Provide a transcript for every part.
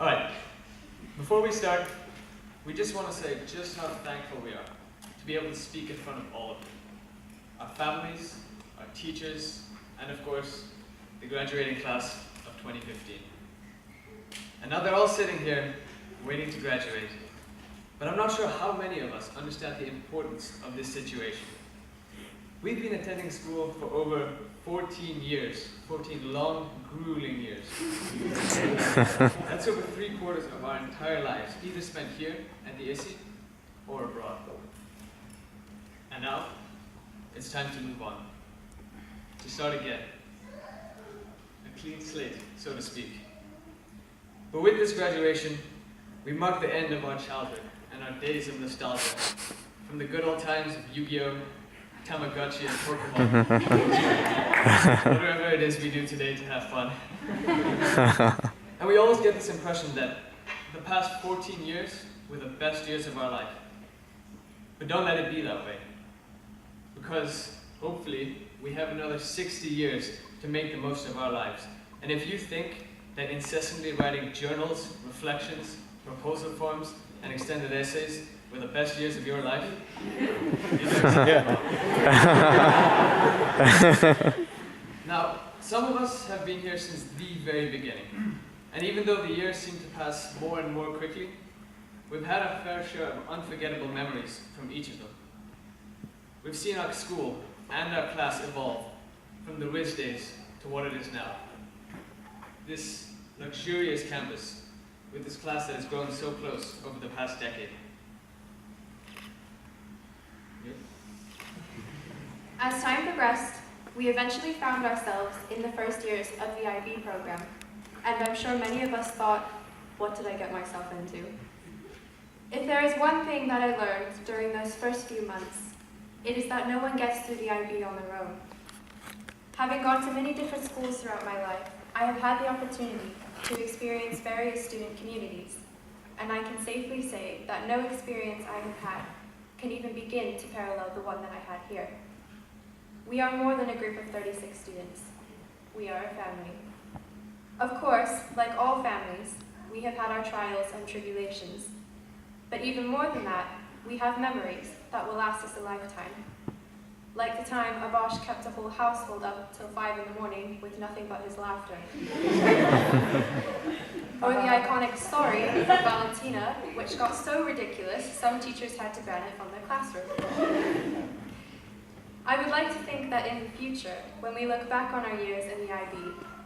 All right, before we start, we just want to say just how thankful we are to be able to speak in front of all of you. Our families, our teachers, and of course, the graduating class of 2015. And now they're all sitting here waiting to graduate. But I'm not sure how many of us understand the importance of this situation. We've been attending school for over 14 years, 14 long, grueling years. That's over 3/4 of our entire lives, either spent here at the ISI or abroad. And now, it's time to move on, to start again. A clean slate, so to speak. But with this graduation, we mark the end of our childhood and our days of nostalgia, from the good old times of Yu-Gi-Oh!, Tamagotchi, and Pokemon, whatever it is we do today to have fun. And we always get this impression that the past 14 years were the best years of our life. But don't let it be that way, because hopefully we have another 60 years to make the most of our lives. And if you think that incessantly writing journals, reflections, proposal forms, and extended essays were the best years of your life, Now, some of us have been here since the very beginning. And even though the years seem to pass more and more quickly, we've had a fair share of unforgettable memories from each of them. We've seen our school and our class evolve from the Riz days to what it is now. This luxurious campus with this class that has grown so close over the past decade. As time progressed, we eventually found ourselves in the first years of the IB program, and I'm sure many of us thought, what did I get myself into? If there is one thing that I learned during those first few months, it is that no one gets through the IB on their own. Having gone to many different schools throughout my life, I have had the opportunity to experience various student communities, and I can safely say that no experience I have had can even begin to parallel the one that I had here. We are more than a group of 36 students. We are a family. Of course, like all families, we have had our trials and tribulations. But even more than that, we have memories that will last us a lifetime. Like the time Ayush kept a whole household up till 5 in the morning with nothing but his laughter. Or the iconic story of Valentina, which got so ridiculous, some teachers had to ban it from their classroom. I would like to think that in the future, when we look back on our years in the IB,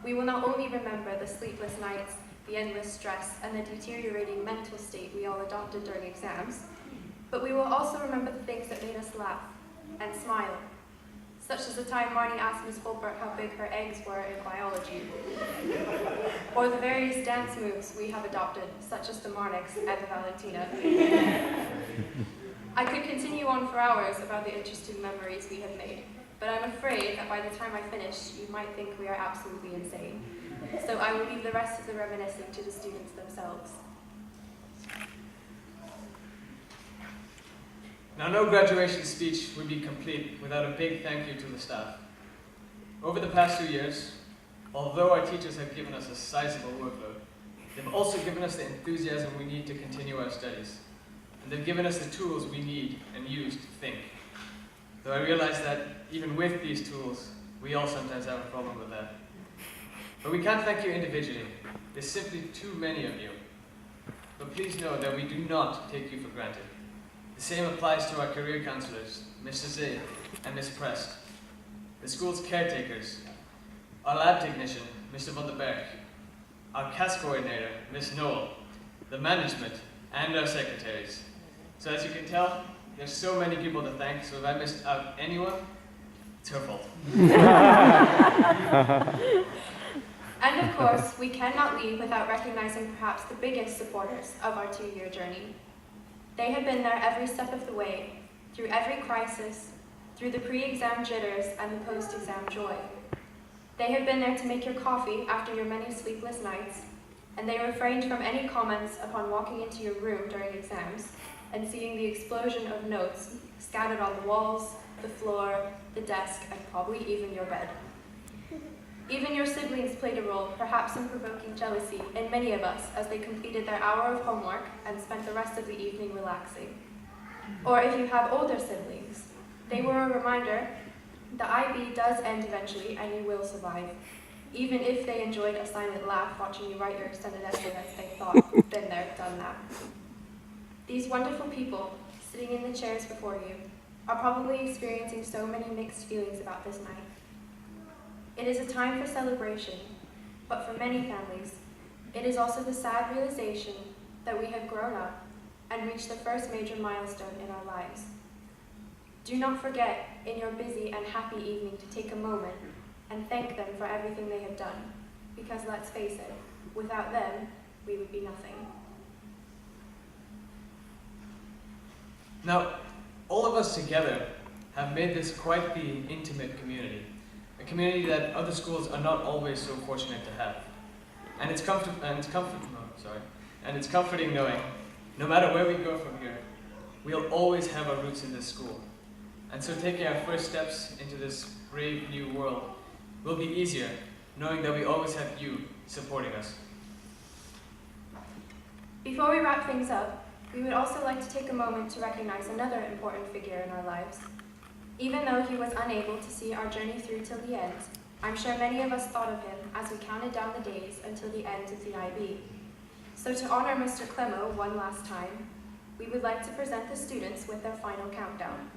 we will not only remember the sleepless nights, the endless stress, and the deteriorating mental state we all adopted during exams, but we will also remember the things that made us laugh and smile, such as the time Marnie asked Ms. Fulbert how big her eggs were in biology, or the various dance moves we have adopted, such as the Marnix and the Valentina. I could continue on for hours about the interesting memories we have made, but I'm afraid that by the time I finish, you might think we are absolutely insane. So I will leave the rest of the reminiscing to the students themselves. Now, no graduation speech would be complete without a big thank you to the staff. Over the past 2 years, although our teachers have given us a sizable workload, they've also given us the enthusiasm we need to continue our studies. And they've given us the tools we need and use to think. Though I realize that even with these tools, we all sometimes have a problem with that. But we can't thank you individually. There's simply too many of you. But please know that we do not take you for granted. The same applies to our career counselors, Mr. Zaid and Ms. Prest, the school's caretakers, our lab technician, Mr. Van der Berg, our CAS coordinator, Ms. Noel, the management, and our secretaries. So as you can tell, there's so many people to thank, so if I missed out anyone, it's her fault. And of course, we cannot leave without recognizing perhaps the biggest supporters of our 2-year journey. They have been there every step of the way, through every crisis, through the pre-exam jitters and the post-exam joy. They have been there to make your coffee after your many sleepless nights, and they refrained from any comments upon walking into your room during exams and seeing the explosion of notes scattered on the walls, the floor, the desk, and probably even your bed. Even your siblings played a role, perhaps in provoking jealousy in many of us as they completed their hour of homework and spent the rest of the evening relaxing. Or if you have older siblings, they were a reminder the IB does end eventually and you will survive, even if they enjoyed a silent laugh watching you write your extended essay as they thought, been there, done that. These wonderful people, sitting in the chairs before you, are probably experiencing so many mixed feelings about this night. It is a time for celebration, but for many families, it is also the sad realization that we have grown up and reached the first major milestone in our lives. Do not forget, in your busy and happy evening, to take a moment and thank them for everything they have done, because let's face it, without them, we would be nothing. Now, all of us together have made this quite the intimate community, a community that other schools are not always so fortunate to have. And it's comforting knowing, no matter where we go from here, we'll always have our roots in this school. And so taking our first steps into this brave new world will be easier, knowing that we always have you supporting us. Before we wrap things up, we would also like to take a moment to recognize another important figure in our lives. Even though he was unable to see our journey through till the end, I'm sure many of us thought of him as we counted down the days until the end of the IB. So to honor Mr. Clemo one last time, we would like to present the students with their final countdown.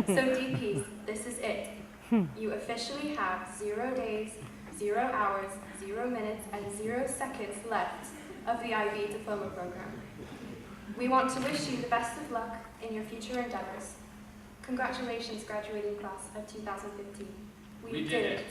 So DPs, this is it. You officially have 0 days, 0 hours, 0 minutes, and 0 seconds left of the IB diploma program. We want to wish you the best of luck in your future endeavors. Congratulations, graduating class of 2015. We did it.